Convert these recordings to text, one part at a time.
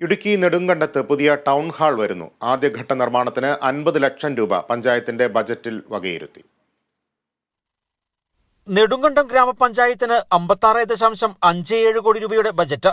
ഇടുക്കി നെടുങ്കണ്ടത്ത് പുതിയ town hall വരുന്നു. ആദ്യഘട്ട നിർമ്മാണത്തിന് 50 ലക്ഷം രൂപ പഞ്ചായത്തിന്റെ ബജറ്റിൽ വകയിരുത്തി. നെടുങ്കണ്ടം ഗ്രാമപഞ്ചായത്തിന് 56.57 കോടി രൂപയുടെ budget.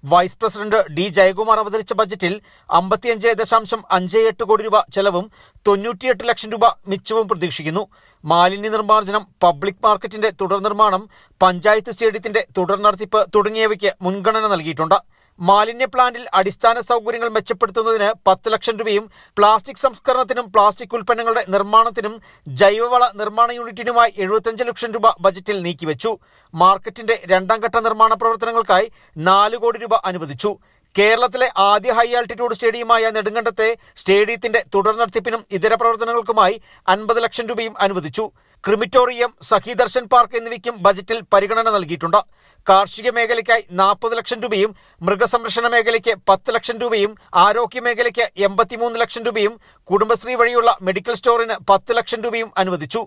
Vice president D Jayakumar അവതരിച്ച ബജറ്റിൽ 55.58 കോടി രൂപ ചെലവും 98 ലക്ഷം രൂപ മിച്ചവും പ്രതീക്ഷിക്കുന്നു. മാലിന്യ നിർമ്മാർജ്ജനം, പബ്ലിക് മാർക്കറ്റിന്റെ തുടർ നിർമ്മാണം, പഞ്ചായത്ത് സ്റ്റേഡിയത്തിന്റെ തുടർ നടത്തിപ്പ് തുടങ്ങിയവയ്ക്ക് മുൻഗണന നൽകിയിട്ടുണ്ട്. മാലിന്യ പ്ലാന്റിൽ അടിസ്ഥാന സൗകര്യങ്ങൾ മെച്ചപ്പെടുത്തുന്നതിന് 10 ലക്ഷം രൂപയും പ്ലാസ്റ്റിക് സംസ്കരണത്തിനും പ്ലാസ്റ്റിക് ഉൽപ്പന്നങ്ങളുടെ നിർമ്മാണത്തിനും ജൈവവള നിർമ്മാണ യൂണിറ്റിനുമായി 75 ലക്ഷം രൂപ ബജറ്റിൽ നീക്കിവെച്ചു. മാർക്കറ്റിന്റെ രണ്ടാം ഘട്ട നിർമ്മാണ പ്രവർത്തനങ്ങൾക്കായി 4 കോടി രൂപ അനുവദിച്ചു. കേരളത്തിലെ ആദ്യ ഹൈ ആൾട്ടിറ്റ്യൂഡ് സ്റ്റേഡിയമായ നെടുങ്കണ്ടത്തെ സ്റ്റേഡിയത്തിന്റെ തുടർ നടത്തിപ്പിനും ഇതര പ്രവർത്തനങ്ങൾക്കുമായി 50 ലക്ഷം രൂപയും അനുവദിച്ചു. ക്രിമിറ്റോറിയം, സഖീദർശൻ പാർക്ക് എന്നിവയ്ക്കും ബജറ്റിൽ പരിഗണന നൽകിയിട്ടുണ്ട്. കാർഷിക മേഖലയ്ക്കായി 40 ലക്ഷം രൂപയും മൃഗസംരക്ഷണ മേഖലയ്ക്ക് 10 ലക്ഷം രൂപയും ആരോഗ്യ മേഖലയ്ക്ക് 83 ലക്ഷം രൂപയും കുടുംബശ്രീ വഴിയുള്ള മെഡിക്കൽ സ്റ്റോറിന് 10 ലക്ഷം രൂപയും അനുവദിച്ചു.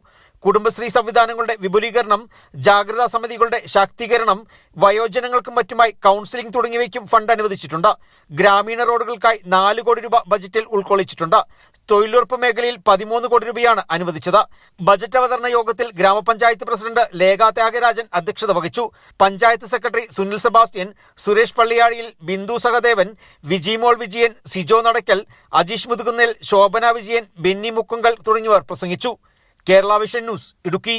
കുടുംബശ്രീ സംവിധാനങ്ങളുടെ വിപുലീകരണം, ജാഗ്രതാ സമിതികളുടെ ശാക്തീകരണം, വയോജനങ്ങൾക്കും മറ്റുമായി കൗൺസിലിംഗ് തുടങ്ങിയവയ്ക്കും ഫണ്ട് അനുവദിച്ചിട്ടുണ്ട്. ഗ്രാമീണ റോഡുകൾക്കായി 4 കോടി രൂപ ബജറ്റിൽ ഉൾക്കൊള്ളിച്ചിട്ടുണ്ട്. തൊഴിലുറപ്പ് മേഖലയിൽ 13 കോടി രൂപയാണ് അനുവദിച്ചത്. ബജറ്റ് അവതരണ യോഗത്തിൽ ഗ്രാമപഞ്ചായത്ത് പ്രസിഡന്റ് ലേഖ ത്യാഗരാജൻ അധ്യക്ഷത വഹിച്ചു. പഞ്ചായത്ത് സെക്രട്ടറി സുനിൽ സെബാസ്റ്റ്യൻ, സുരേഷ് പള്ളിയാഴിയിൽ, ബിന്ദു സഹദേവൻ, വിജിമോൾ വിജയൻ, സിജോ നടക്കൽ, അജീഷ് മുതുകുന്നേൽ, ശോഭന വിജയൻ, ബെന്നി മുക്കുങ്കൽ തുടങ്ങിയവർ പ്രസംഗിച്ചു. Kerala vision news, Idukki.